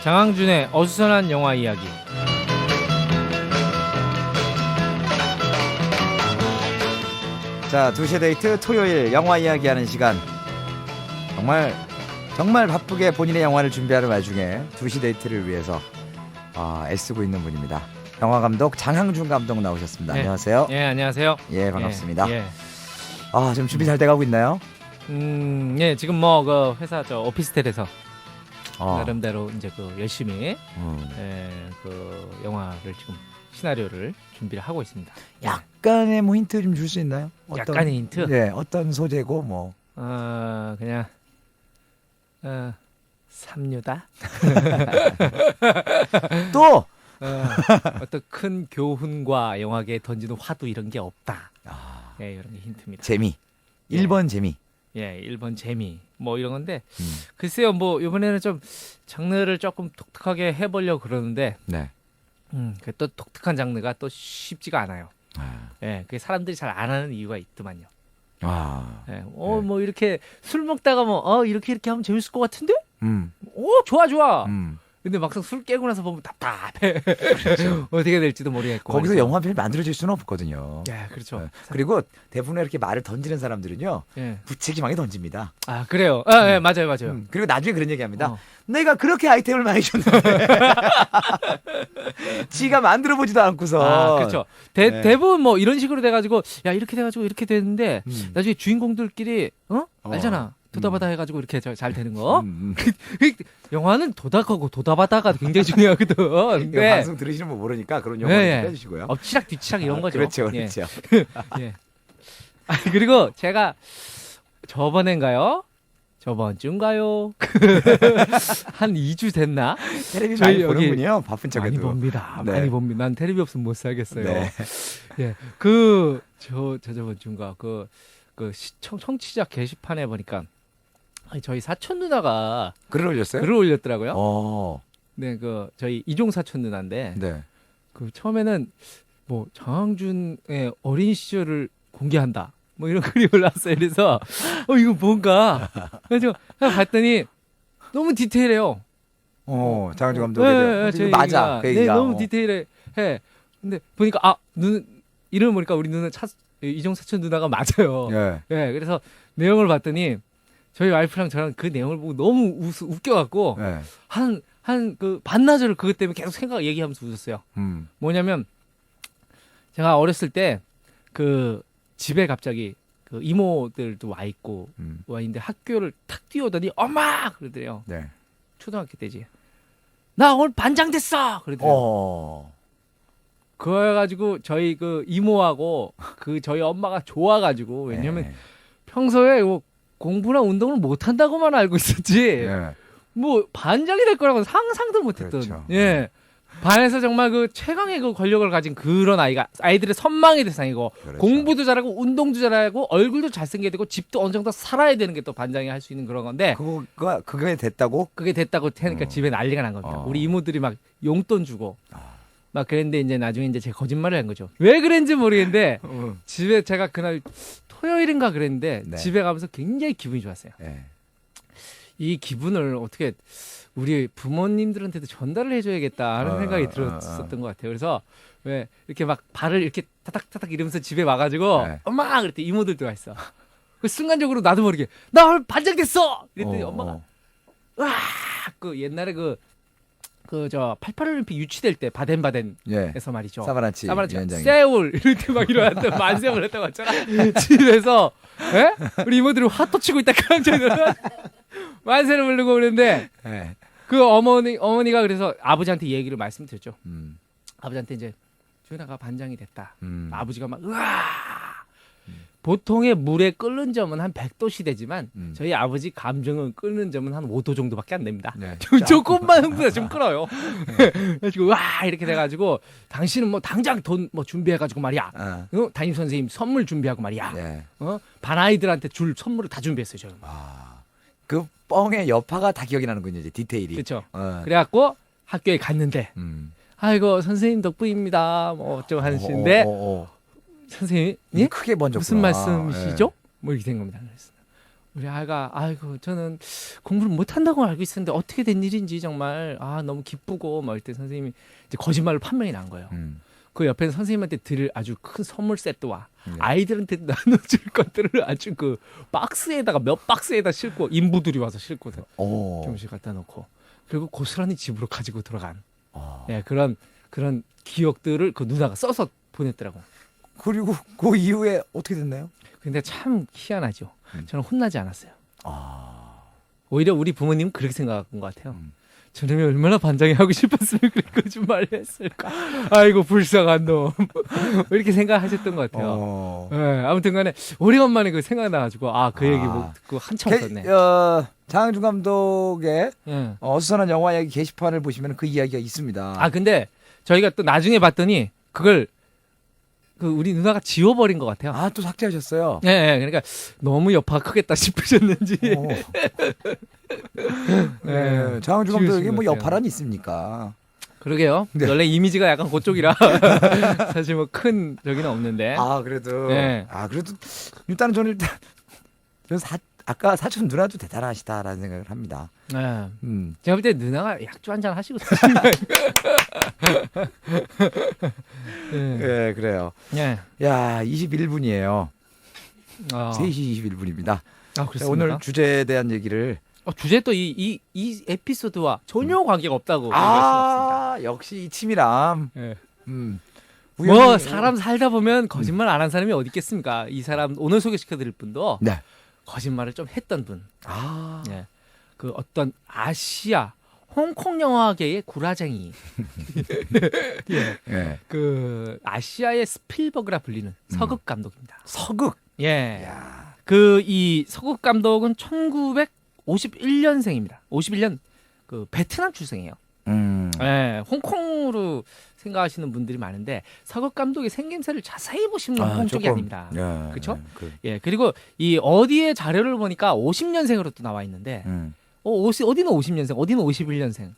장항준의 어수선한 영화 이야기. 자, 2시의 데이트 토요일 영화 이야기하는 시간. 정말 바쁘게 본인의 영화를 준비하는 와중에 2시 데이트를 위해서 애쓰고 있는 분입니다. 영화 감독 장항준 감독 나오셨습니다. 네. 안녕하세요. 예, 안녕하세요. 예, 반갑습니다. 예. 지금 준비 잘 돼가고 있나요? 예, 지금 뭐 그 회사 오피스텔에서 어. 나름대로 이제 그 열심히 그 영화를 지금 시나리오를 준비를 하고 있습니다. 약간의 뭐 힌트 좀 줄 수 있나요? 약간의 힌트? 네, 어떤 소재고 뭐. 그냥 삼류다. 또 어떤 큰 교훈과 영화계에 던지는 화두 이런 게 없다. 예, 이런 게 힌트입니다. 재미. 1번 재미. 예, 1번 재미 뭐 이런 건데 글쎄요, 뭐 이번에는 좀 장르를 조금 독특하게 해보려고 그러는데 네. 그 또 독특한 장르가 또 쉽지가 않아요. 예, 그게 사람들이 잘 안 하는 이유가 있더만요. 예, 네. 뭐 이렇게 술 먹다가 뭐 이렇게 하면 재밌을 것 같은데? 좋아. 근데 막상 술 깨고 나서 보면 답답해. 그렇죠. 어떻게 될지도 모르겠고. 거기서 영화편이 만들어질 수는 없거든요. 예, 그렇죠. 네. 그리고 대부분 이렇게 말을 던지는 사람들은요, 예. 부채기망에 던집니다. 그래요. 예, 맞아요. 그리고 나중에 그런 얘기합니다. 내가 그렇게 아이템을 많이 줬는데 지가 만들어 보지도 않고서. 그렇죠. 대부분 뭐 이런 식으로 돼가지고 이렇게 돼가지고 이렇게 되는데 나중에 주인공들끼리 알잖아. 도다바다 해가지고 이렇게 잘 되는 거. 영화는 도닥하고 도다바다가 굉장히 중요하거든. 네. 방송 들으시는 분 모르니까 그런 영화를 빼주시고요. 엎치락 뒤치락 이런 거죠. 그렇죠. 예. 그리고 제가 저번 주인가요? 한 2주 됐나? 텔레비 많이 보는군요. 바쁜 척해도. 많이 봅니다. 네. 많이 봅니다. 난 텔레비 없으면 못 살겠어요. 네. 예. 저번 주인가 그 청취자 게시판에 보니까 저희 사촌 누나가 글을 올렸어요? 글을 올렸더라고요. 네, 저희 이종 사촌 누나인데 네. 처음에는 뭐 장항준의 어린 시절을 공개한다. 뭐 이런 글이 올라왔어요. 그래서 이거 뭔가 그래서 봤더니 너무 디테일해요. 장항준 감독의 네, 맞아. 그 얘기가. 너무 디테일해. 근데 보니까 이름을 보니까 우리 누나 이종 사촌 누나가 맞아요. 예. 그래서 내용을 봤더니 저희 와이프랑 저랑 그 내용을 보고 너무 웃겨갖고 한 그 반나절 그것 때문에 계속 얘기하면서 웃었어요. 뭐냐면 제가 어렸을 때 집에 갑자기 이모들도 와 있는데 학교를 탁 뛰어오더니 엄마 그러더래요. 네. 초등학교 때지. 나 오늘 반장 됐어 그러더래요. 그래가지고 저희 이모하고 저희 엄마가 좋아가지고 왜냐면 평소에 뭐 공부나 운동을 못 한다고만 알고 있었지. 뭐 반장이 될 거라고 상상도 못했던. 그렇죠. 예. 반에서 정말 최강의 권력을 가진 그런 아이들의 선망의 대상이고 그렇죠. 공부도 잘하고 운동도 잘하고 얼굴도 잘생겨야 되고 집도 어느 정도 살아야 되는 게 또 반장이 할 수 있는 그런 건데 그게 됐다고? 그게 됐다고 하니까 집에 난리가 난 겁니다. 우리 이모들이 막 용돈 주고 막 그랬는데 이제 나중에 이제 제가 거짓말을 한 거죠. 왜 그랬는지 모르겠는데 집에 제가 그날 토요일인가 그랬는데 집에 가면서 굉장히 기분이 좋았어요. 이 기분을 어떻게 우리 부모님들한테도 전달을 해줘야겠다 하는 생각이 들었었던 것 같아요. 그래서 왜 이렇게 막 발을 이렇게 타닥타닥 이러면서 집에 와가지고 엄마 그랬더니 이모들도 와 있어. 순간적으로 나도 모르게 나 오늘 반장 됐어. 이랬더니 엄마가 와 옛날에 88올림픽 유치될 때 바덴바덴에서 말이죠. 사바란치 세울 이렇게 막 일어났던 만세를 했다고 했잖아. 집에서 우리 이모들이 화토 치고 있다 깜짝이야. 만세를 부르고 그랬는데 그 어머니가 그래서 아버지한테 얘기를 말씀드렸죠. 아버지한테 이제 주연아가 반장이 됐다. 아버지가 막 으아. 보통의 물에 끓는 점은 한 100도 시대지만 저희 아버지 감정은 끓는 점은 한 5도 정도밖에 안 됩니다. 조금만 흥분해서 좀 끓어요. 그래가지고 와 이렇게 돼가지고 당신은 뭐 당장 돈 뭐 준비해가지고 말이야. 담임 선생님 선물 준비하고 말이야. 반 아이들한테 줄 선물을 다 준비했어요. 저는. 그 뻥의 여파가 다 기억이 나는군요. 이제 디테일이. 그렇죠. 그래갖고 학교에 갔는데 아이고 선생님 덕분입니다. 뭐 어쩌고 하시는데 선생님 크게 먼저 무슨 말씀이시죠? 뭐 이렇게 된 겁니다. 우리 아이가 아이고 저는 공부를 못한다고 알고 있었는데 어떻게 된 일인지 정말 너무 기쁘고 막 이때 선생님이 이제 거짓말로 판명이 난 거예요. 그 옆에서 선생님한테 드릴 아주 큰 선물 세트와 아이들한테 나눠줄 것들을 아주 그 박스에다가 몇 박스에다 싣고 인부들이 와서 싣고서 교무실 갖다 놓고 그리고 고스란히 집으로 가지고 들어간 예, 그런 기억들을 그 누나가 써서 보냈더라고. 그리고 그 이후에 어떻게 됐나요? 근데 참 희한하죠. 저는 혼나지 않았어요. 오히려 우리 부모님은 그렇게 생각한 것 같아요. 저놈이 얼마나 반장이 하고 싶었으면 그렇게 거짓말을 했을까. 아이고 불쌍한 놈. 이렇게 생각하셨던 것 같아요. 네, 아무튼간에 오래간만에 그 생각나가지고 그 얘기 뭐 듣고 한참 웃었네. 장항준 감독의 어수선한 영화 이야기 게시판을 보시면 그 이야기가 있습니다. 근데 저희가 또 나중에 봤더니 그걸 그 우리 누나가 지워버린 것 같아요. 또 삭제하셨어요? 네, 그러니까 너무 여파가 크겠다 싶으셨는지. 네, 장항준 감독에게 뭐 여파란 있습니까? 그러게요. 네. 원래 이미지가 약간 그쪽이라 사실 뭐 큰 저기는 없는데. 그래도. 네. 그래도 일단은 저는 아까 사촌 누나도 대단하시다라는 생각을 합니다. 네. 제가 볼 때 누나가 약주 한잔 하시고 네, 그래요. 네. 야, 21분이에요. 3시 21분입니다. 그렇습니까? 오늘 주제에 대한 얘기를. 주제 또 이 에피소드와 전혀 관계가 없다고 얘기할 수가 없습니다. 역시 이 치밀함. 네. 우연히... 사람 살다 보면 거짓말 안 한 사람이 어디 있겠습니까? 이 사람 오늘 소개시켜드릴 분도 네. 거짓말을 좀 했던 분. 네. 그 어떤 아시아 홍콩 영화계의 구라쟁이. 네. 그 아시아의 스필버그라 불리는 서극 감독입니다. 서극. 예. 그 이 서극 감독은 1951년생입니다. 51년 그 베트남 출생이에요. 예, 홍콩으로 생각하시는 분들이 많은데 서극 감독의 생김새를 자세히 보시면 홍콩 쪽이 아닙니다. 그렇죠? 예, 그리고 이 어디에 자료를 보니까 50년생으로 또 나와 있는데 어디는 50년생, 어디는 51년생.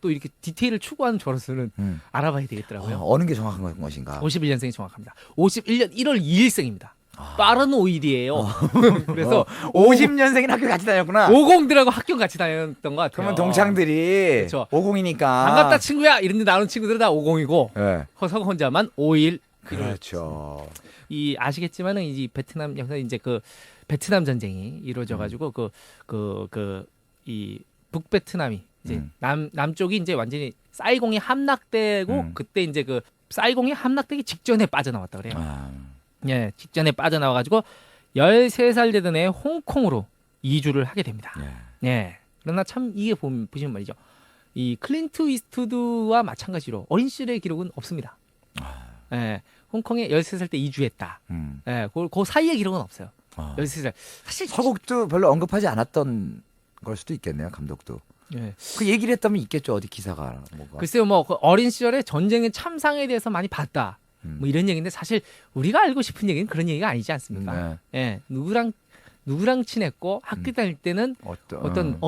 또 이렇게 디테일을 추구하는 저로서는 알아봐야 되겠더라고요. 어느 게 정확한 것인가? 51년생이 정확합니다. 51년 1월 2일생입니다. 빠른 5일이에요. 그래서 50년생인 학교 같이 다녔구나. 50들하고 학교 같이 다녔던 것 같아요. 그러면 동창들이 그렇죠. 50이니까 반갑다 친구야 이런데 나오는 친구들은 다 50이고 네. 허석 혼자만 5일. 그렇죠. 이 아시겠지만은 이 베트남 역사 이제 그 베트남 전쟁이 이루어져가지고 이 북베트남이 이제 남쪽이 이제 완전히 사이공이 함락되고 그때 이제 그 사이공이 함락되기 직전에 빠져나왔다 그래요. 예, 직전에 빠져나와가지고 13살 되던 해 홍콩으로 이주를 하게 됩니다. 예. 그러나 참 이게 보시면 말이죠. 이 클린트 이스트우드와 마찬가지로 어린 시절의 기록은 없습니다. 예, 홍콩에 13살 때 이주했다. 예, 그 사이의 기록은 없어요. 13살. 사실 서극도 별로 언급하지 않았던 걸 수도 있겠네요, 감독도. 예. 그 얘기를 했다면 있겠죠, 어디 기사가. 뭐가. 글쎄요, 뭐 그 어린 시절에 전쟁의 참상에 대해서 많이 봤다. 뭐 이런 얘기인데 사실 우리가 알고 싶은 얘기는 그런 얘기가 아니지 않습니까? 예, 누구랑 친했고 학교 다닐 때는 어떤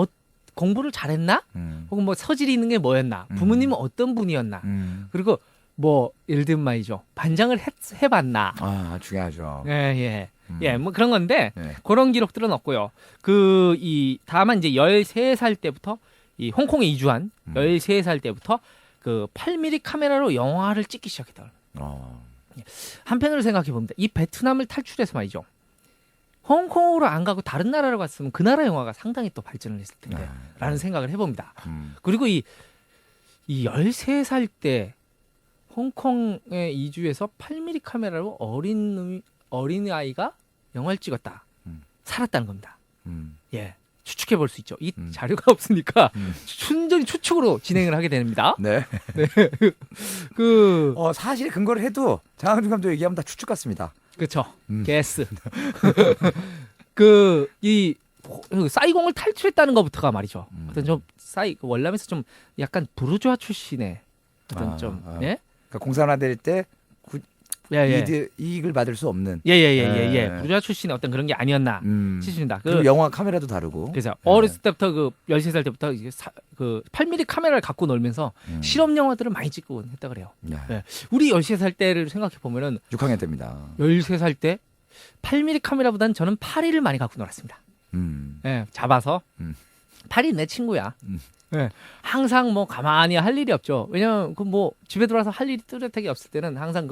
공부를 잘했나? 혹은 뭐 서질이 있는 게 뭐였나? 부모님은 어떤 분이었나? 그리고 뭐 예를 들면 말이죠, 반장을 해봤나? 중요하죠. 예, 뭐 그런 건데 그런 기록들은 없고요. 다만 이제 13살 때부터 이 홍콩에 이주한 13살 때부터 그 8mm 카메라로 영화를 찍기 시작했다. 한편으로 생각해 봅니다. 이 베트남을 탈출해서 말이죠. 홍콩으로 안 가고 다른 나라로 갔으면 그 나라 영화가 상당히 또 발전을 했을 텐데 라는 생각을 해봅니다. 그리고 이 13살 때 홍콩에 이주해서 8mm 카메라로 어린 아이가 영화를 찍었다. 살았다는 겁니다. 예. 추측해 볼 수 있죠. 이 자료가 없으니까 순전히 추측으로 진행을 하게 됩니다. 네. 사실 근거를 해도 장항준 감독 얘기하면 다 추측 같습니다. 그렇죠. 게스. 이 사이공을 탈출했다는 것부터가 말이죠. 어떤 좀 월남에서 좀 약간 부르주아 출신의 어떤 예? 그러니까 공산화될 때 이익을 받을 수 없는. 부르주아 출신의 어떤 그런 게 아니었나 싶습니다. 그리고 영화 카메라도 다르고. 그래서 어렸을 때부터 13살 때부터 이제 8mm 카메라를 갖고 놀면서 실험 영화들을 많이 찍고 했다 그래요. 우리 13살 때를 생각해 보면은 6학년 때입니다. 13살 때 8mm 카메라보다는 저는 8D를 많이 갖고 놀았습니다. 예, 잡아서 팔이 내 친구야. 예, 항상 뭐 가만히 할 일이 없죠. 왜냐면 그 뭐 집에 들어와서 할 일이 뚜렷하게 없을 때는 항상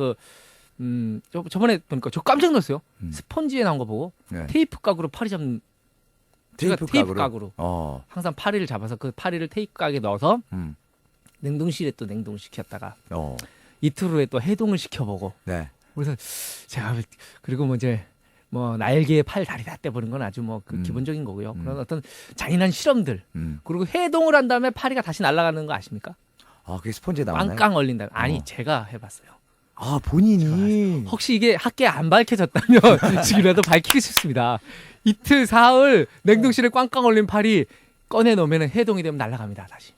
저번에 보니까 저 깜짝 놀랐어요. 스펀지에 나온 거 보고 네. 테이프 각으로 팔이 잡는 테이프 각으로 항상 파리를 잡아서 그 파리를 테이프 각에 넣어서 냉동실에 또 냉동시켰다가 이틀 후에 또 해동을 시켜보고. 네. 그래서 제가 그리고 뭐 이제 뭐 날개에 팔 다리 다 떼버린 건 아주 뭐 그 기본적인 거고요. 그런 어떤 잔인한 실험들 그리고 해동을 한 다음에 파리가 다시 날아가는 거 아십니까? 아, 그게 스펀지에 나왔나요? 꽝꽝 얼린다. 아니 제가 해봤어요. 아, 본인이. 혹시 이게 학계에 안 밝혀졌다면 지금이라도 밝히고 싶습니다. 이틀 사흘 냉동실에 꽝꽝 얼린 팔이 꺼내 놓으면 해동이 되면 날아갑니다. 다시.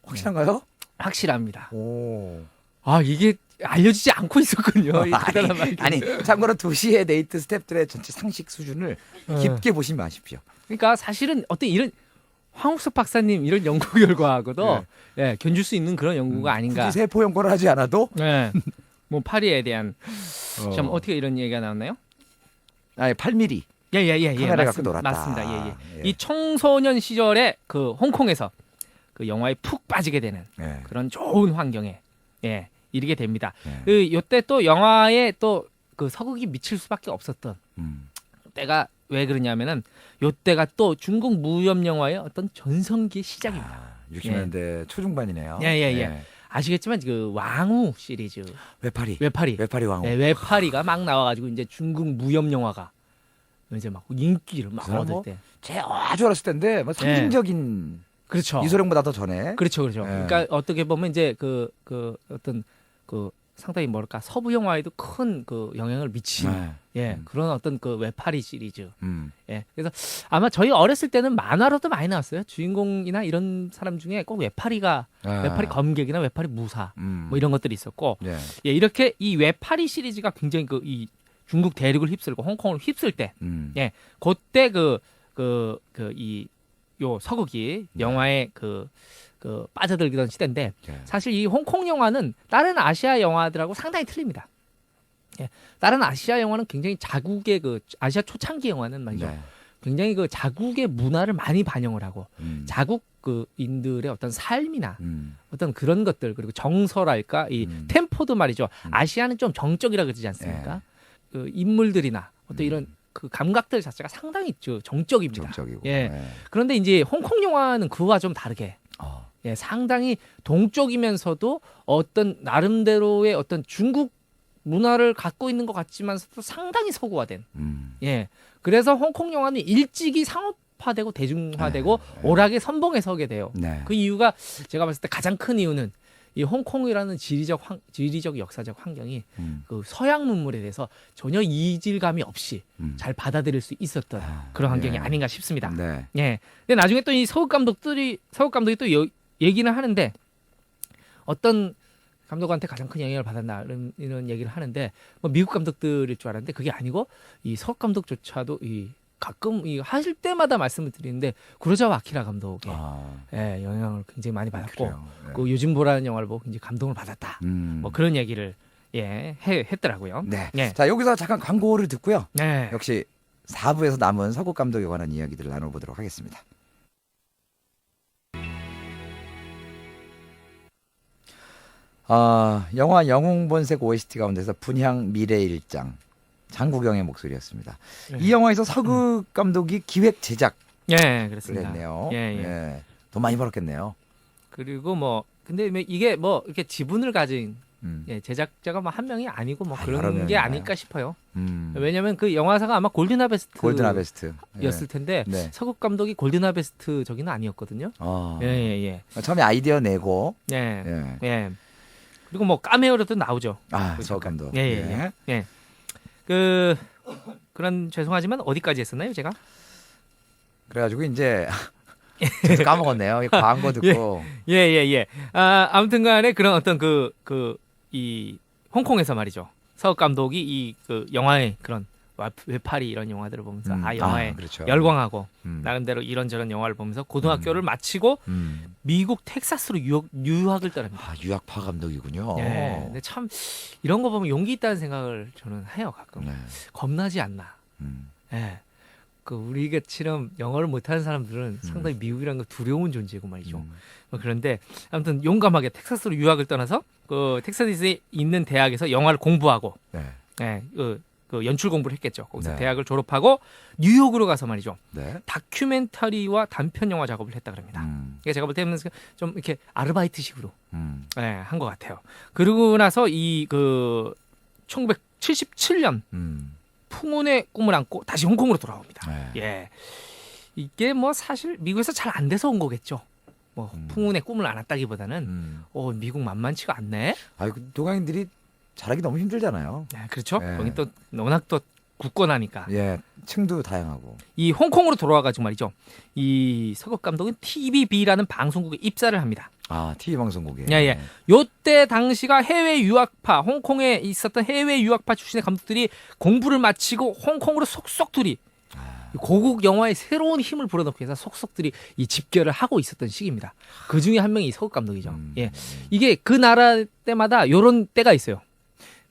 확실한가요? 확실합니다. 오. 아, 이게 알려지지 않고 있었군요. 이 대단한 말. 아니, 참고로 2시의 데이트 스태프들의 전체 상식 수준을 깊게 보시면 아십시오. 그러니까 사실은 어떤 이런 황욱석 박사님 이런 연구 결과하고도 예, 견줄 수 있는 그런 연구가 아닌가. 굳이 세포 연구를 하지 않아도 네. 뭐 파리에 대한 참 어떻게 이런 얘기가 나왔나요? 아니, 8mm. 예. 카메라 갖고 놀았다. 맞습니다. 예. 예. 이 청소년 시절에 그 홍콩에서 그 영화에 푹 빠지게 되는 예. 그런 좋은 환경에 예, 이르게 됩니다. 예. 요때 또 영화에 또 그 서극이 미칠 수밖에 없었던 때가 왜 그러냐면은 요때가 또 중국 무협 영화의 어떤 전성기의 시작입니다. 60년대 초중반이네요. 예. 아시겠지만 그 왕후 시리즈 외파리 왕후. 네, 외파리가 막 나와가지고 이제 중국 무협 영화가 이제 막 인기를 막 얻을 때. 제가 아주 어렸을 때인데 뭐 상징적인 그렇죠. 이소룡보다 더 전에. 그렇죠. 예. 그러니까 어떻게 보면 이제 그 어떤 그 상당히 뭐랄까 서부 영화에도 큰 그 영향을 미친 그런 어떤 그 외파리 시리즈. 예. 그래서 아마 저희 어렸을 때는 만화로도 많이 나왔어요. 주인공이나 이런 사람 중에 꼭 외파리 검객이나 외파리 무사 뭐 이런 것들이 있었고. 예, 이렇게 이 외파리 시리즈가 굉장히 그 이 중국 대륙을 휩쓸고 홍콩을 휩쓸 때, 예, 그때 요 서극이 영화에 그 빠져들기던 시대인데 사실 이 홍콩 영화는 다른 아시아 영화들하고 상당히 틀립니다. 예, 다른 아시아 영화는 굉장히 자국의 그 아시아 초창기 영화는 말이죠. 굉장히 그 자국의 문화를 많이 반영을 하고 자국 그 인들의 어떤 삶이나 어떤 그런 것들 그리고 정서랄까 이 템포도 말이죠. 아시아는 좀 정적이라 그러지 않습니까? 그 인물들이나 어떤 이런 그 감각들 자체가 상당히 정적입니다. 정적이고. 예. 그런데 이제 홍콩 영화는 그와 좀 다르게 예, 상당히 동적이면서도 어떤 나름대로의 어떤 중국 문화를 갖고 있는 것 같지만서도 상당히 서구화된. 예. 그래서 홍콩 영화는 일찍이 상업화되고 대중화되고 오락의 선봉에 서게 돼요. 그 이유가 제가 봤을 때 가장 큰 이유는 이 홍콩이라는 지리적 역사적 환경이 그 서양 문물에 대해서 전혀 이질감이 없이 잘 받아들일 수 있었던 그런 환경이 아닌가 싶습니다. 예. 근데 나중에 또 이 서극 감독이 또 얘기는 하는데 어떤 감독한테 가장 큰 영향을 받았나 이런 얘기를 하는데 뭐 미국 감독들일 줄 알았는데 그게 아니고 이 서극 감독조차도 이 가끔 이 하실 때마다 말씀을 드리는데 구로사와 아키라 감독의 예, 영향을 굉장히 많이 받았고 그 요진보라는 영화를 보고 굉장히 감동을 받았다. 뭐 그런 얘기를 했더라고요. 네. 자, 여기서 잠깐 광고를 듣고요. 네. 역시 4부에서 남은 서극 감독에 관한 이야기들을 나눠보도록 하겠습니다. 영화 영웅본색 OST 가운데서 분향 미래일장 장국영의 목소리였습니다. 이 영화에서 서극 감독이 기획 제작 그렇습니다. 했네요. 돈 많이 벌었겠네요. 그리고 뭐 근데 이게 뭐 이렇게 지분을 가진 제작자가 뭐 한 명이 아니고 뭐 그런 게 아닐까 싶어요. 왜냐하면 그 영화사가 아마 골든하베스트였을 텐데 서극 감독이 골든하베스트 저기는 아니었거든요. 처음에 아이디어 내고 그리고 뭐 카메오로도 나오죠. 서극 감독. 그런 죄송하지만 어디까지 했었나요, 제가? 그래가지고 이제 저도 까먹었네요. 광고 듣고. 아무튼간에 그런 어떤 이 홍콩에서 말이죠. 서극 감독이 이 그 영화의 그런 외파리 이런 영화들을 보면서 영화에 그렇죠. 열광하고 나름대로 이런저런 영화를 보면서 고등학교를 마치고 미국 텍사스로 유학을 떠납니다. 유학파 감독이군요. 근데 참 이런 거 보면 용기 있다는 생각을 저는 해요 가끔. 겁나지 않나. 그 우리처럼 영어를 못하는 사람들은 상당히 미국이라는 거 두려운 존재고 말이죠. 그런데 아무튼 용감하게 텍사스로 유학을 떠나서 그 텍사스에 있는 대학에서 영화를 공부하고 네. 네, 그 연출 공부를 했겠죠. 거기서 네. 대학을 졸업하고 뉴욕으로 가서 말이죠. 네. 다큐멘터리와 단편 영화 작업을 했다 그럽니다. 그러니까 제가 볼 때는 좀 이렇게 아르바이트식으로 네, 한 것 같아요. 그러고 나서 이 그 1977년 풍운의 꿈을 안고 다시 홍콩으로 돌아옵니다. 네. 예, 이게 뭐 사실 미국에서 잘 안 돼서 온 거겠죠. 뭐 풍운의 꿈을 안았다기보다는 미국 만만치가 않네. 아이고 도강인들이 잘하기 너무 힘들잖아요. 네, 그렇죠. 예. 거기 또 워낙 또 굳건하니까. 예, 층도 다양하고. 이 홍콩으로 돌아와가지고 말이죠. 이 서극 감독은 TVB라는 방송국에 입사를 합니다. 아, TV 방송국에. 예. 요때 당시가 해외 유학파, 홍콩에 있었던 해외 유학파 출신의 감독들이 공부를 마치고 홍콩으로 속속들이 고국 영화에 새로운 힘을 불어넣기 위해서 속속들이 이 집결을 하고 있었던 시기입니다. 그 중에 한 명이 서극 감독이죠. 예, 이게 그 나라 때마다 요런 때가 있어요.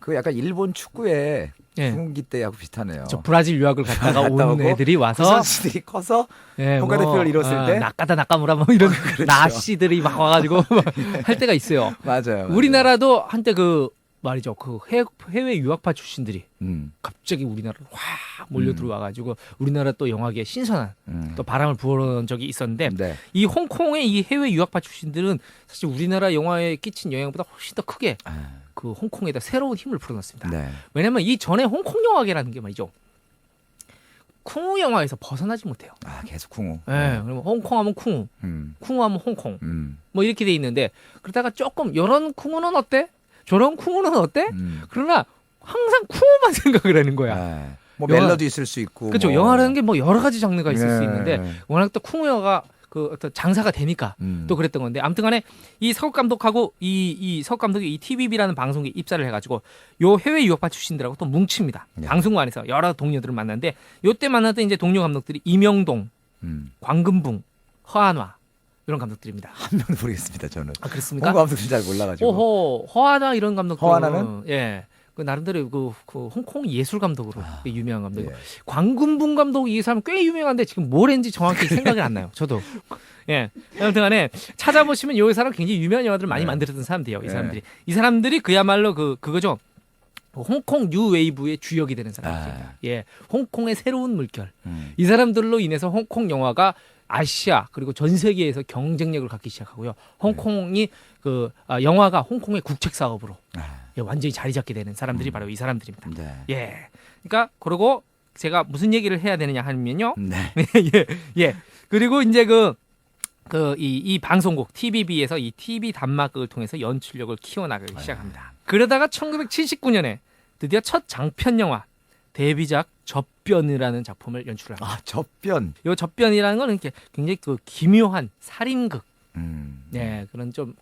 그 약간 일본 축구의 예. 중기 때하고 비슷하네요. 저 브라질 유학을 갔다가 갔다 온 오고 애들이 그 와서 선수들이 커서 예, 국가대표를 이뤘을 때? 나까다 나까무라 뭐 이런 그렇죠. 나씨들이 막 와가지고 할 때가 있어요. 맞아요. 우리나라도 한때 그 말이죠. 그 해외 유학파 출신들이 갑자기 우리나라로 확 몰려 들어와가지고 우리나라 또 영화계에 신선한 또 바람을 부어놓은 적이 있었는데 네. 이 홍콩의 이 해외 유학파 출신들은 사실 우리나라 영화에 끼친 영향보다 훨씬 더 크게 그 홍콩에다 새로운 힘을 불어넣습니다. 네. 왜냐면 이 전에 홍콩 영화계라는 게 말이죠. 쿵우 영화에서 벗어나지 못해요. 아, 계속 쿵우. 예, 그러면 홍콩 하면 쿵우, 쿵우 하면 홍콩, 뭐 이렇게 돼 있는데 그러다가 조금 이런 쿵우는 어때? 저런 쿵우는 어때? 그러나 항상 쿵우만 생각을 하는 거야. 네. 뭐 영화- 멜로디 있을 수 있고. 그렇죠. 뭐. 영화라는 게 뭐 여러 가지 장르가 있을 수 네. 있는데 워낙 또 쿵우 영화가 그 어떤 장사가 되니까 또 그랬던 건데 아무튼간에 이 서극 감독하고 이 서극 감독이 이 TVB라는 방송에 입사를 해가지고 요 해외 유학파 출신들하고 또 뭉칩니다. 네. 방송국 안에서 여러 동료들을 만났는데 요때 만났던 이제 동료 감독들이 이명동, 광금붕, 허한화 이런 감독들입니다. 한 명도 모르겠습니다. 저는. 아 그렇습니까? 홍콩 감독은 잘 몰라가지고. 오호 허한화 이런 감독들. 허한화는? 예. 그 나름대로 그 홍콩 예술 감독으로 유명한 감독이고 예. 광금붕 감독 이 사람 꽤 유명한데 지금 뭘 했는지 정확히 생각이 안 나요. 저도. 예. 아무튼간에 찾아보시면 이 사람 굉장히 유명한 영화들을 많이 네. 만들었던 사람들이에요. 이 네. 사람들이. 이 사람들이 그야말로 그거죠. 홍콩 뉴웨이브의 주역이 되는 사람들입니다. 예. 홍콩의 새로운 물결. 이 사람들로 인해서 홍콩 영화가 아시아 그리고 전 세계에서 경쟁력을 갖기 시작하고요. 홍콩이 영화가 홍콩의 국책 사업으로 예, 완전히 자리 잡게 되는 사람들이 바로 이 사람들입니다. 네. 예. 그러니까 그러고 제가 무슨 얘기를 해야 되느냐 하면요. 네. 예. 그리고 이제 이 방송국 TVB에서 이 TV 단막극을 통해서 연출력을 키워나가기 시작합니다. 그러다가 1979년에 드디어 첫 장편 영화 데뷔작 접변이라는 작품을 연출을 합니다. 아, 접변. 이 접변이라는 건 이렇게 굉장히 그 기묘한 살인극, 네. 그런 좀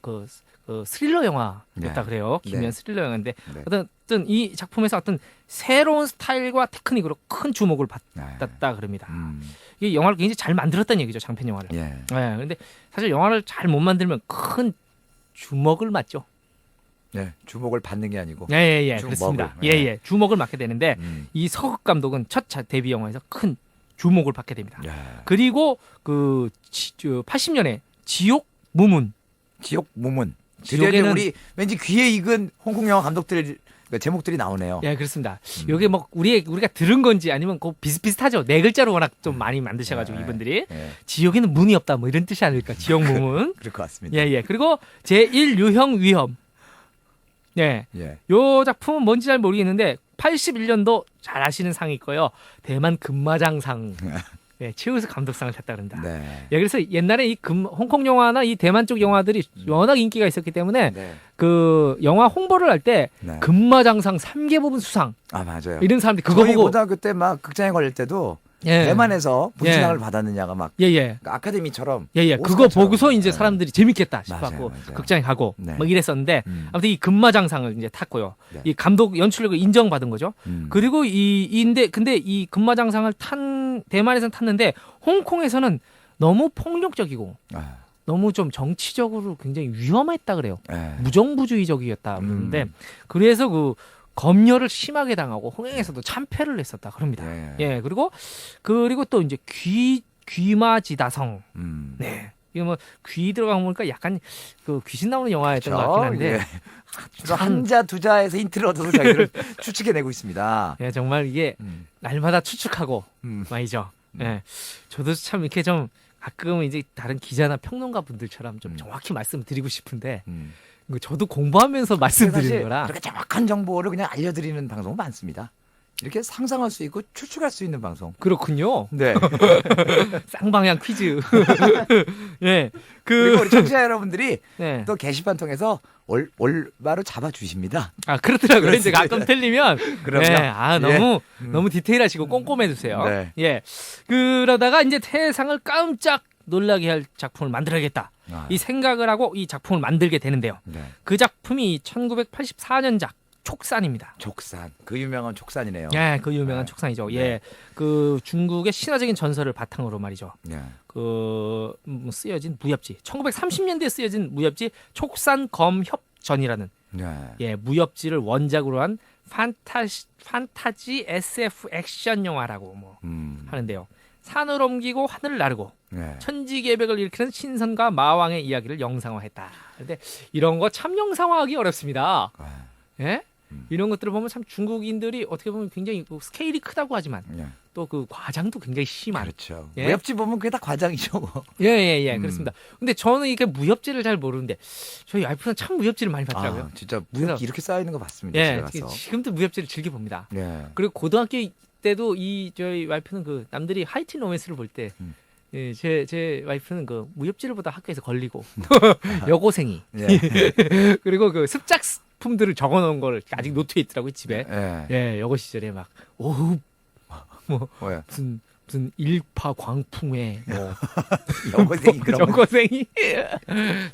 그 스릴러 영화였다 네. 그래요. 기묘한 네. 스릴러 영화인데 네. 어떤 이 작품에서 어떤 새로운 스타일과 테크닉으로 큰 주목을 네. 받았다 그럽니다. 이 영화를 굉장히 잘 만들었다는 얘기죠, 장편 영화를. 예. 그런데 사실 영화를 잘 못 만들면 큰 주목을 맞죠. 네. 주목을 받는 게 아니고. 예, 주목을. 그렇습니다. 예. 예, 주목을 받게 되는데 이 이 서극 감독은 첫 데뷔 영화에서 큰 주목을 받게 됩니다. 예. 그리고 80년에 지옥 무문. 지옥 무문. 드디어 지옥에는 우리 왠지 귀에 익은 홍콩 영화 감독들 제목들이 나오네요. 예, 그렇습니다. 이게 뭐 우리가 들은 건지 아니면 그 비슷비슷하죠. 네 글자로 워낙 좀 많이 만드셔가지고 예. 이분들이 예. 지옥에는 문이 없다 뭐 이런 뜻이 아닐까. 지옥 무문. 그럴 것 같습니다. 예. 그리고 제1 유형 위험. 예. 예. 요 작품은 뭔지 잘 모르겠는데 81년도 잘 아시는 상이 있고요. 대만 금마장상. 예, 최우수 감독상을 탔다 그런다. 네. 예, 그래서 옛날에 이 홍콩 영화나 이 대만 쪽 영화들이 워낙 인기가 있었기 때문에 네. 그 영화 홍보를 할 때 네. 금마장상 3개 부분 수상 아, 맞아요. 이런 사람들이 그거 저희 보고 고등학교 때 막 극장에 걸릴 때도 예. 대만에서 분수상을 받았느냐가 막 예. 아카데미처럼 그거 오스카처럼. 보고서 이제 네. 사람들이 재밌겠다 싶어갖고 맞아요, 맞아요. 극장에 가고 네. 막 이랬었는데 아무튼 이 금마장상을 이제 탔고요. 네. 이 감독 연출력을 인정받은 거죠. 그리고 근데 이 금마장상을 대만에서는 탔는데 홍콩에서는 너무 폭력적이고 아, 너무 좀 정치적으로 굉장히 위험했다 그래요. 예. 무정부주의적이었다 그러는데 그래서 검열을 심하게 당하고 흥행에서도 참패를 했었다 그럽니다. 예, 그리고 또 이제 귀마지다성. 네. 이거 뭐 귀 들어가면 보니까 약간 그 귀신 나오는 영화였던 것 같긴 한데 예. 한자 두자에서 힌트를 얻어서 저희를 추측해내고 있습니다. 예, 정말 이게 날마다 추측하고 말이죠. 예, 저도 참 이렇게 좀 가끔 이제 다른 기자나 평론가 분들처럼 좀 정확히 말씀드리고 싶은데 저도 공부하면서 말씀드리는 거라 그렇게 정확한 정보를 그냥 알려드리는 방송은 많습니다. 이렇게 상상할 수 있고 추측할 수 있는 방송. 그렇군요. 네. 쌍방향 퀴즈. 예. 그리고 우리 청취자 여러분들이 네. 또 게시판 통해서 올바로 잡아주십니다. 아, 그렇더라고요. 이제 가끔 틀리면. 그럼요. 네. 너무 디테일하시고 꼼꼼해주세요. 네. 예. 그러다가 이제 세상을 깜짝 놀라게 할 작품을 만들어야겠다. 이 생각을 하고 이 작품을 만들게 되는데요. 네. 그 작품이 1984년작 촉산입니다. 촉산. 그 유명한 촉산이네요. 예, 그 유명한 네. 촉산이죠. 네. 예. 그 중국의 신화적인 전설을 바탕으로 말이죠. 네. 쓰여진 무협지. 1930년대에 쓰여진 무협지 촉산 검협전이라는 네. 무협지를 원작으로 한 판타지 SF 액션 영화라고 하는데요. 산을 옮기고 하늘을 나르고 네. 천지개벽을 일으키는 신선과 마왕의 이야기를 영상화했다. 그런데 이런 거 참 영상화하기 어렵습니다. 예? 이런 것들을 보면 참 중국인들이 어떻게 보면 굉장히 스케일이 크다고 하지만 네. 또 그 과장도 굉장히 심한. 그렇죠. 예? 무협지 보면 그게 다 과장이죠. 예, 그렇습니다. 근데 저는 이게 무협지를 잘 모르는데 저희 와이프는 참 무협지를 많이 봤더라고요. 진짜 무협지 이렇게 쌓여 있는 거 봤습니다. 예, 집에 가서. 지금도 무협지를 즐겨 봅니다. 예. 그리고 고등학교 때도 저희 와이프는 그 남들이 하이틴 로맨스를 볼 때 예, 제 와이프는 그 무협지를 보다 학교에서 걸리고 여고생이 예. 그리고 그 습작품들을 적어놓은 걸 아직 노트에 있더라고요 집에. 예. 예, 여고 시절에 막 오후 뭐 뭐야? 무슨 일파 광풍회 뭐 여고생이 그런 거. 여고생이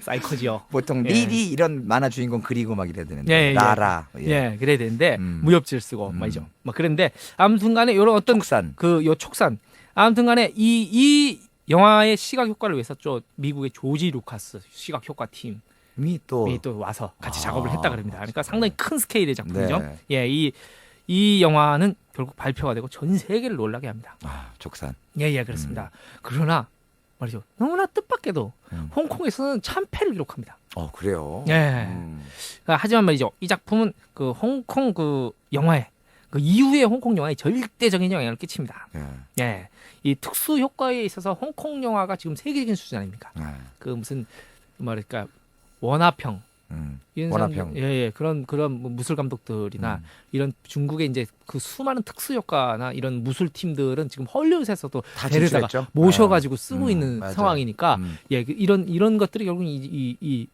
사이코지요. 보통 예. 리리 이런 만화 주인공 그리고 막 이래야 되는데 예, 예. 라라. 예, 그래야 되는데 무협지를 쓰고 말이죠. 막 그런데 아무튼간에 이런 어떤 촉산. 요 촉산. 아무튼간에 이 영화의 시각 효과를 위해서 미국의 조지 루카스 시각 효과 팀이 또 와서 같이 작업을 했다 그럽니다. 그러니까 상당히 큰 스케일의 작품이죠. 네. 예, 이 영화는 결국 발표가 되고 전 세계를 놀라게 합니다. 촉산. 예, 그렇습니다. 그러나 말이죠. 너무나 뜻밖에도 홍콩에서는 참패를 기록합니다. 그래요. 예. 하지만 말이죠. 이 작품은 그 홍콩 그 영화에 그 이후의 홍콩 영화에 절대적인 영향을 끼칩니다. 예. 이 특수 효과에 있어서 홍콩 영화가 지금 세계적인 수준 아닙니까? 그 무슨 뭐랄까 원화평 이런 원화평. 사람들, 예, 그런 뭐 무술 감독들이나 이런 중국의 이제 그 수많은 특수 효과나 이런 무술 팀들은 지금 헐리우드에서도 다 데려다가 진출했죠? 모셔가지고 쓰고 있는 맞아요. 상황이니까 예, 이런 것들이 결국 이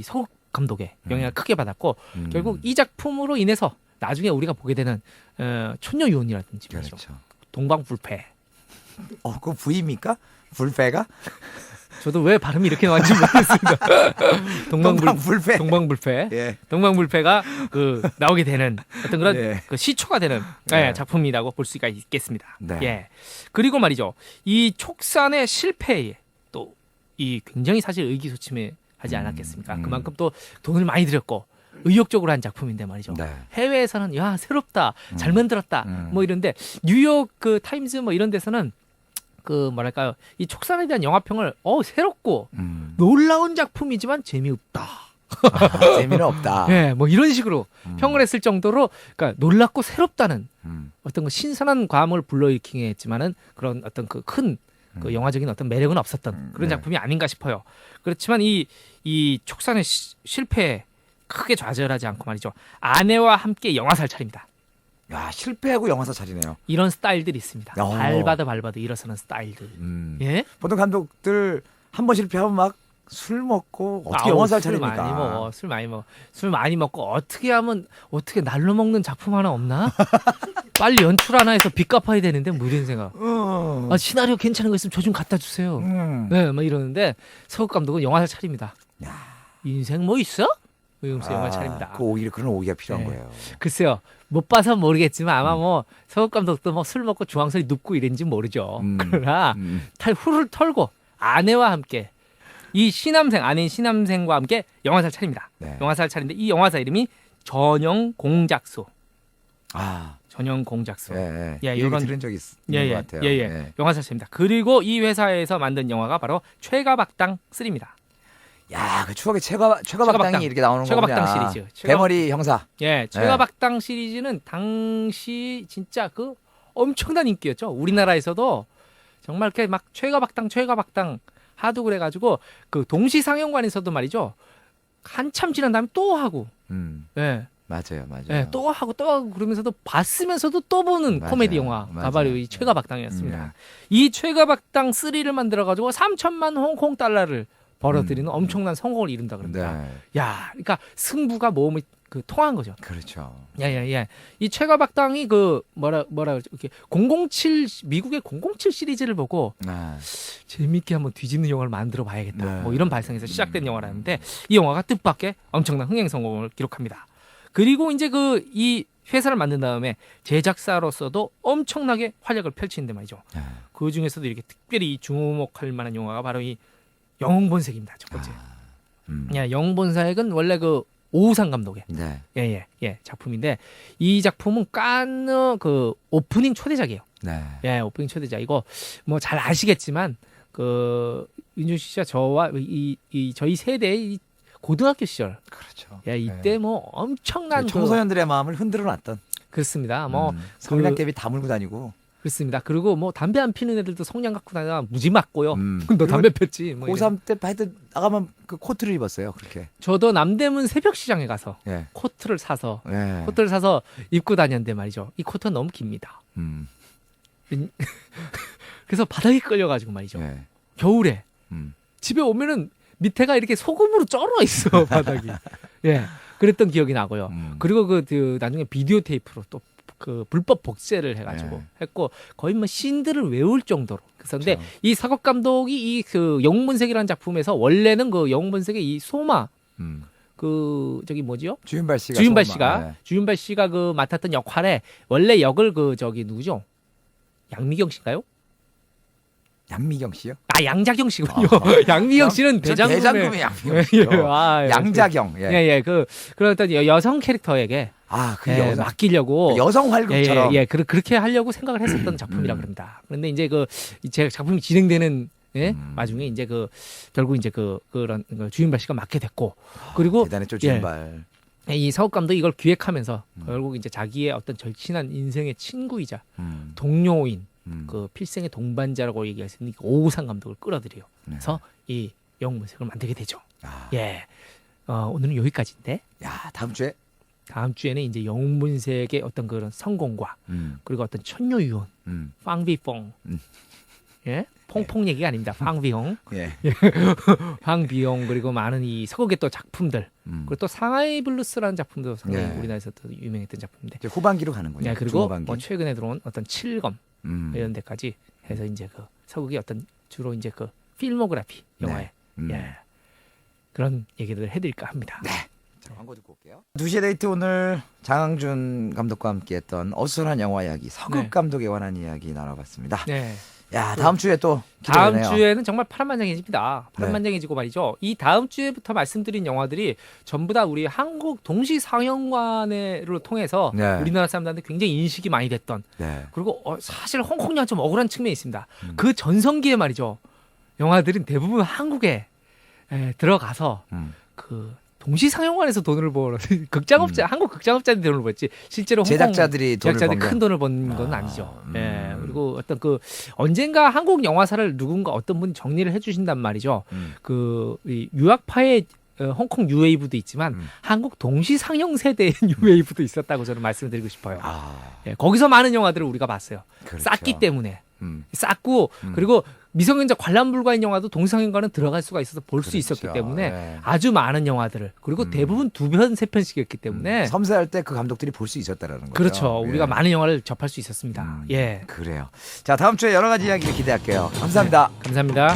서욱 감독의 영향을 크게 받았고 결국 이 작품으로 인해서 나중에 우리가 보게 되는 촌녀유혼이라든지 말이죠. 그렇죠. 동방불패. 그 부입니까? 불패가? 저도 왜 발음이 이렇게 나왔는지 모르겠습니다. 동방불패. 동방불패. 예. 동방불패가 나오게 되는 어떤 그런 네. 그 시초가 되는 네. 작품이라고 볼 수가 있겠습니다. 네. 예. 그리고 말이죠. 이 촉산의 실패에 또 이 굉장히 사실 의기소침해하지 않았겠습니까? 그만큼 또 돈을 많이 들였고 의욕적으로 한 작품인데 말이죠. 네. 해외에서는 야 새롭다, 잘 만들었다, 뭐 이런데 뉴욕 그 타임즈 뭐 이런 데서는 그 뭐랄까요 이 촉산에 대한 영화평을 새롭고 놀라운 작품이지만 재미없다. 재미는 없다. 예, 뭐 이런 식으로 평을 했을 정도로 그러니까 놀랍고 새롭다는 어떤 그 신선한 감을 불러일으키게 했지만은 그런 어떤 그 큰 그 영화적인 어떤 매력은 없었던 그런 네. 작품이 아닌가 싶어요. 그렇지만 이 촉산의 실패에 크게 좌절하지 않고 말이죠. 아내와 함께 영화사를 차립니다. 야, 실패하고 영화사 차리네요. 이런 스타일들이 있습니다. 밟아도 일어서는 스타일들. 예? 보통 감독들 한 번 실패하면 막 술 먹고 어떻게 영화사를 차립니까? 술 많이 먹고 어떻게 하면 어떻게 날로 먹는 작품 하나 없나? 빨리 연출 하나 해서 빚 갚아야 되는데 뭐 이런 생각. 시나리오 괜찮은 거 있으면 저 좀 갖다 주세요. 네, 막 이러는데 서욱 감독은 영화사를 차립니다. 인생 뭐 있어? 이러면서 영화 차립니다. 오히려 그런 오기가 필요한 거예요. 글쎄요. 못 봐서 모르겠지만 아마 뭐 서욱 감독도 뭐 술 먹고 중앙선이 눕고 이랬는지 모르죠. 그러나 후를 털고 아내와 함께 이 아내인 시남생과 함께 영화사를 차립니다. 네. 영화사를 차리는데 이 영화사 이름이 전영 공작소. 전용 공작소. 예, 예, 이런 요런- 들은 적이 있는 것 같아요. 예. 영화 자체입니다. 그리고 이 회사에서 만든 영화가 바로 최가박당 3입니다. 야, 그 추억의 최가박당이 이렇게 나오는 거구나. 최가박당 시리즈. 대머리 형사. 예, 최가박당 시리즈는 당시 진짜 그 엄청난 인기였죠. 우리나라에서도 정말 이렇게 막 최가박당 하도 그래가지고 그 동시상영관에서도 말이죠. 한참 지난 다음에 또 하고, 예, 맞아요. 예, 또 하고 그러면서도 봤으면서도 또 보는 맞아요. 코미디 영화가 맞아요. 바로 이 최가박당이었습니다. 이 최가박당 3를 만들어가지고 3천만 홍콩 달러를 벌어들이는 엄청난 성공을 이룬다 그럽니다. 네. 야, 그러니까 승부가 모험이 그 통한 거죠. 그렇죠. 예. 이 최가박당이 그 뭐라 그러죠? 이렇게 007 미국의 007 시리즈를 보고 재밌게 한번 뒤집는 영화를 만들어 봐야겠다. 네. 뭐 이런 발상에서 시작된 영화라는데 이 영화가 뜻밖의 엄청난 흥행 성공을 기록합니다. 그리고 이제 그 이 회사를 만든 다음에 제작사로서도 엄청나게 활약을 펼치는데 말이죠. 그 중에서도 이렇게 특별히 주목할 만한 영화가 바로 이 영웅본색입니다. 첫 번째. 야, 영웅본색은 원래 그 오우상 감독의 네. 작품인데 이 작품은 깐느 그 오프닝 초대작이에요. 네. 예, 오프닝 초대작. 이거 뭐 잘 아시겠지만 그 윤준 씨와 저와 이 저희 세대의 이 고등학교 시절, 그렇죠. 예, 이때 뭐 엄청난 그 청소년들의 마음을 흔들어 놨던 그렇습니다. 뭐 성냥개비 다물고 다니고. 그렇습니다. 그리고 뭐 담배 안 피는 애들도 성냥 갖고 다니다가 무지 맞고요. 그리고 너 담배 폈지. 뭐 이런. 고3 때 하여튼 나가면 그 코트를 입었어요. 그렇게. 저도 남대문 새벽시장에 가서 예. 코트를 사서 예. 입고 다녔는데 말이죠. 이 코트가 너무 깁니다. 음. 그래서 바닥에 끌려가지고 말이죠. 예. 겨울에 음. 집에 오면은 밑에가 이렇게 소금으로 쩔어 있어 바닥이. 예, 그랬던 기억이 나고요. 그리고 그 나중에 비디오 테이프로 또 그 불법 복제를 해가지고 했고 거의 뭐 씬들을 외울 정도로. 그런데 그렇죠. 이 사법 감독이 이 그 영웅본색이라는 작품에서 원래는 그 영웅본색의 이 소마 그 저기 뭐지요? 주윤발 씨가 주윤발 씨가 그 맡았던 역할에 원래 역을 그 저기 누구죠? 양미경 씨인가요? 양미경 씨요? 아, 양자경 씨군요. 양미경 씨는 대장금의 양미경 씨죠. 양자경. 그런 어떤 여성 캐릭터에게 맡기려고 여성 활극처럼 그렇게 하려고 생각을 했었던 작품이라 그럽니다. 그런데 이제 제 작품이 진행되는 와중에 이제 결국 이제 그런 주윤발 씨가 맡게 됐고 그리고 대단했죠 주윤발. 이 사업 감독이 이걸 기획하면서 결국 이제 자기의 어떤 절친한 인생의 친구이자 동료인 그 필생의 동반자라고 얘기할 수 있는 오우상 감독을 끌어들여요. 그래서 이 영웅본색을 만들게 되죠. 예, 오늘은 여기까지인데. 야, 다음 주에는 이제 영웅본색의 어떤 그런 성공과 그리고 어떤 천녀유혼, 팡비퐁, 예, 퐁퐁 얘기가 아닙니다. 팡비홍, 팡비홍 그리고 많은 이 서극의 또 작품들 그리고 또 상하이 블루스라는 작품도 상당히 우리나라에서 또 유명했던 작품인데 후반기로 가는군요. 예, 그리고 뭐 최근에 들어온 어떤 칠검 이런 데까지 해서 이제 그 서극의 어떤 주로 이제 그 필모그래피 영화의 그런 얘기들을 해드릴까 합니다. 네. 자, 광고 듣고 올게요. 2시의 데이트 오늘 장항준 감독과 함께했던 어수선한 영화 이야기 서극 감독에 관한 이야기 나눠봤습니다. 네. 야, 다음 주에 또 다음 기대되네요. 주에는 정말 파란만장해집니다. 파란만장해지고 말이죠. 이 다음 주에부터 말씀드린 영화들이 전부 다 우리 한국 동시상영관을 통해서 우리나라 사람들한테 굉장히 인식이 많이 됐던 그리고 사실 홍콩 영화 좀 억울한 측면이 있습니다. 그 전성기에 말이죠. 영화들은 대부분 한국에 들어가서 그 동시상영관에서 돈을 벌어 극장업자 한국 극장업자들이 돈을 벌지 실제로 홍콩 제작자들이 큰 돈을 번 건 아니죠. 예. 그리고 어떤 언젠가 한국 영화사를 누군가 어떤 분이 정리를 해주신단 말이죠. 이 유학파의 홍콩 뉴웨이브도 있지만 한국 동시상영 세대의 뉴웨이브도 있었다고 저는 말씀드리고 싶어요. 예, 거기서 많은 영화들을 우리가 봤어요. 그렇죠. 쌌기 때문에 쌌고 그리고 미성년자 관람 불가인 영화도 동시상영관은 들어갈 수가 있어서 볼 수 있었기 때문에 아주 많은 영화들을 그리고 대부분 2편, 3편씩이었기 때문에 섬세할 때 그 감독들이 볼 수 있었다라는 거죠. 그렇죠. 우리가 많은 영화를 접할 수 있었습니다. 예. 그래요. 자, 다음 주에 여러 가지 이야기를 기대할게요. 감사합니다. 감사합니다.